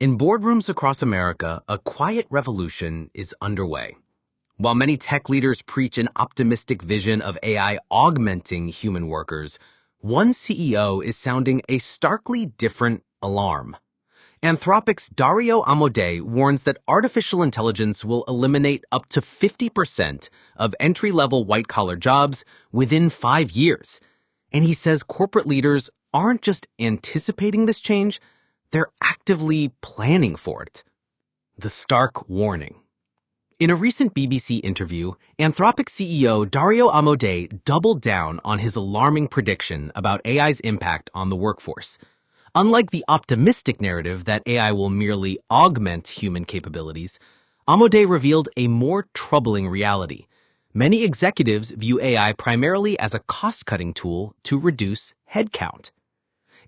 In boardrooms across America, a quiet revolution is underway. While many tech leaders preach an optimistic vision of AI augmenting human workers, one CEO is sounding a starkly different alarm. Anthropic's Dario Amodei warns that artificial intelligence will eliminate up to 50% of entry-level white-collar jobs within 5 years. And he says corporate leaders aren't just anticipating this change, they're actively planning for it. The stark warning. In a recent BBC interview, Anthropic CEO Dario Amodei doubled down on his alarming prediction about AI's impact on the workforce. Unlike the optimistic narrative that AI will merely augment human capabilities, Amodei revealed a more troubling reality. Many executives view AI primarily as a cost-cutting tool to reduce headcount.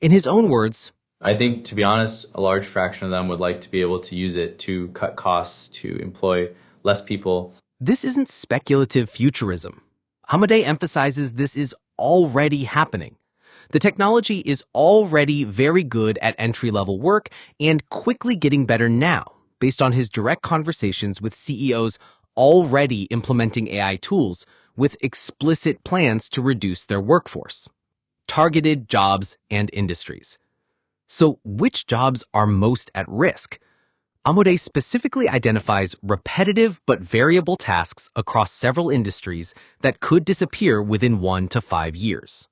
In his own words, I think, to be honest, a large fraction of them would like to be able to use it to cut costs, to employ less people. This isn't speculative futurism. Amodei emphasizes this is already happening. The technology is already very good at entry-level work and quickly getting better now, based on his direct conversations with CEOs already implementing AI tools with explicit plans to reduce their workforce. Targeted jobs and industries. So which jobs are most at risk? Amodei specifically identifies repetitive but variable tasks across several industries that could disappear within 1 to 5 years.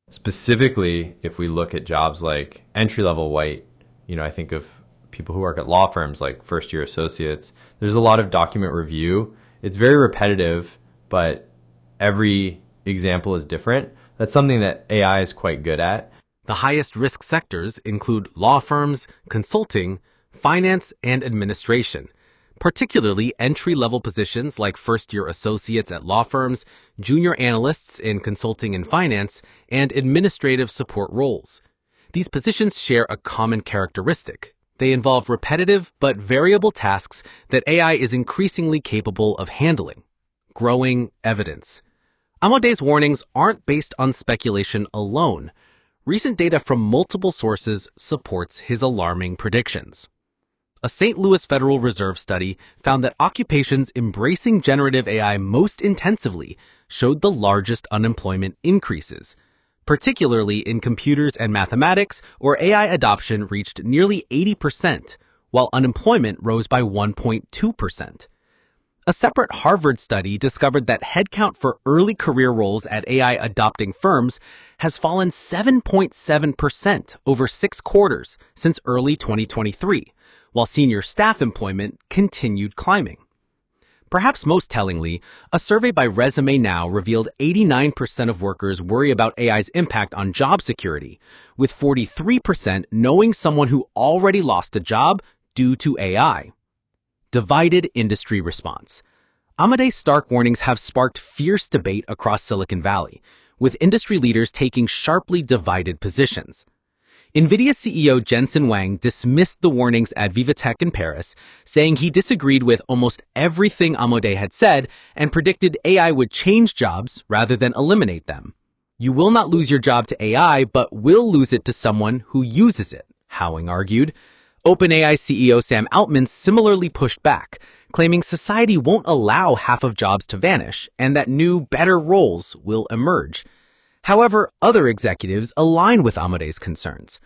Specifically, if we look at jobs like entry-level white, I think of people who work at law firms like first-year associates. There's a lot of document review. It's very repetitive, but every example is different. That's something that AI is quite good at. The highest risk sectors include law firms, consulting, finance, and administration, particularly entry-level positions like first-year associates at law firms, junior analysts in consulting and finance, and administrative support roles. These positions share a common characteristic. They involve repetitive but variable tasks that AI is increasingly capable of handling. Growing evidence. Amodei's warnings aren't based on speculation alone. Recent data from multiple sources supports his alarming predictions. A St. Louis Federal Reserve study found that occupations embracing generative AI most intensively showed the largest unemployment increases. Particularly in computers and mathematics, where AI adoption reached nearly 80%, while unemployment rose by 1.2%. A separate Harvard study discovered that headcount for early career roles at AI-adopting firms has fallen 7.7% over 6 quarters since early 2023, while senior staff employment continued climbing. Perhaps most tellingly, a survey by Resume Now revealed 89% of workers worry about AI's impact on job security, with 43% knowing someone who already lost a job due to AI. Divided industry response. Amodei's stark warnings have sparked fierce debate across Silicon Valley, with industry leaders taking sharply divided positions. NVIDIA CEO Jensen Huang dismissed the warnings at VivaTech in Paris, saying he disagreed with almost everything Amodei had said and predicted AI would change jobs rather than eliminate them. You will not lose your job to AI, but will lose it to someone who uses it, Huang argued. OpenAI CEO Sam Altman similarly pushed back, claiming society won't allow half of jobs to vanish and that new, better roles will emerge. However, other executives align with Amodei's concerns.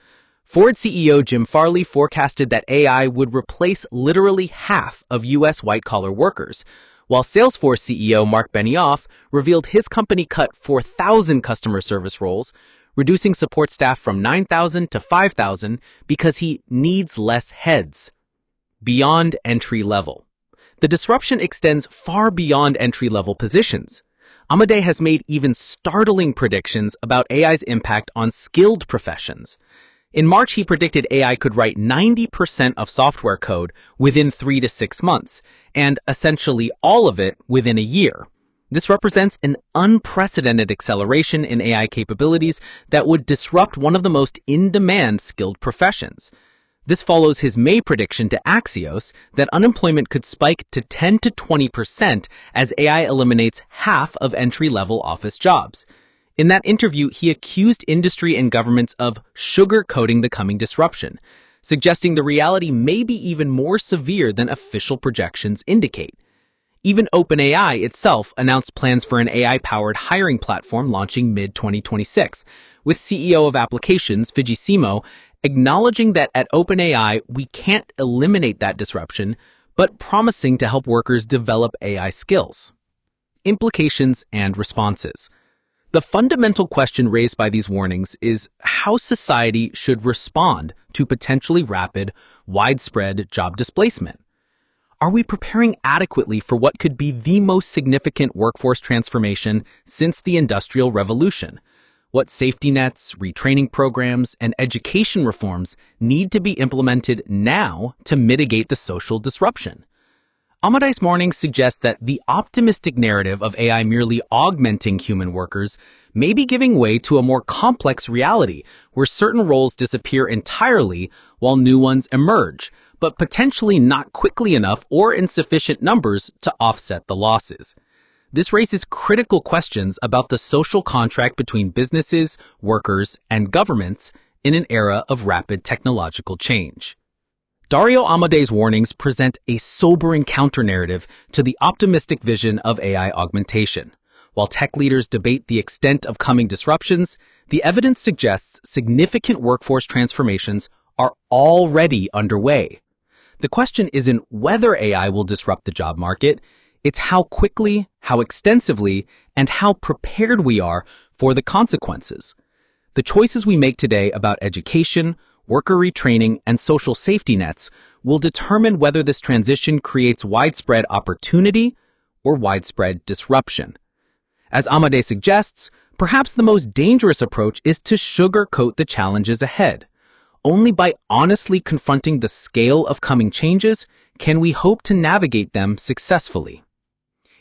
Ford CEO Jim Farley forecasted that AI would replace literally half of U.S. white-collar workers, while Salesforce CEO Mark Benioff revealed his company cut 4,000 customer service roles, reducing support staff from 9,000 to 5,000 because he needs less heads. Beyond entry level. The disruption extends far beyond entry-level positions. Amodei has made even startling predictions about AI's impact on skilled professions. In March, he predicted AI could write 90% of software code within 3 to 6 months, and essentially all of it within a year. This represents an unprecedented acceleration in AI capabilities that would disrupt one of the most in-demand skilled professions. This follows his May prediction to Axios that unemployment could spike to 10 to 20% as AI eliminates half of entry-level office jobs. In that interview, he accused industry and governments of sugarcoating the coming disruption, suggesting the reality may be even more severe than official projections indicate. Even OpenAI itself announced plans for an AI-powered hiring platform launching mid-2026, with CEO of Applications, Fujisimo, acknowledging that at OpenAI we can't eliminate that disruption, but promising to help workers develop AI skills. Implications and responses. The fundamental question raised by these warnings is how society should respond to potentially rapid, widespread job displacement. Are we preparing adequately for what could be the most significant workforce transformation since the Industrial Revolution? What safety nets, retraining programs, and education reforms need to be implemented now to mitigate the social disruption? Amadei's warnings suggest that the optimistic narrative of AI merely augmenting human workers may be giving way to a more complex reality where certain roles disappear entirely while new ones emerge, but potentially not quickly enough or in sufficient numbers to offset the losses. This raises critical questions about the social contract between businesses, workers, and governments in an era of rapid technological change. Dario Amadei's warnings present a sobering counter-narrative to the optimistic vision of AI augmentation. While tech leaders debate the extent of coming disruptions, the evidence suggests significant workforce transformations are already underway. The question isn't whether AI will disrupt the job market, it's how quickly, how extensively, and how prepared we are for the consequences. The choices we make today about education, worker retraining, and social safety nets will determine whether this transition creates widespread opportunity or widespread disruption. As Amadei suggests, perhaps the most dangerous approach is to sugarcoat the challenges ahead. Only by honestly confronting the scale of coming changes can we hope to navigate them successfully.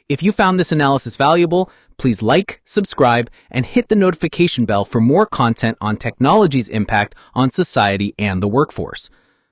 If you found this analysis valuable, please like, subscribe, and hit the notification bell for more content on technology's impact on society and the workforce.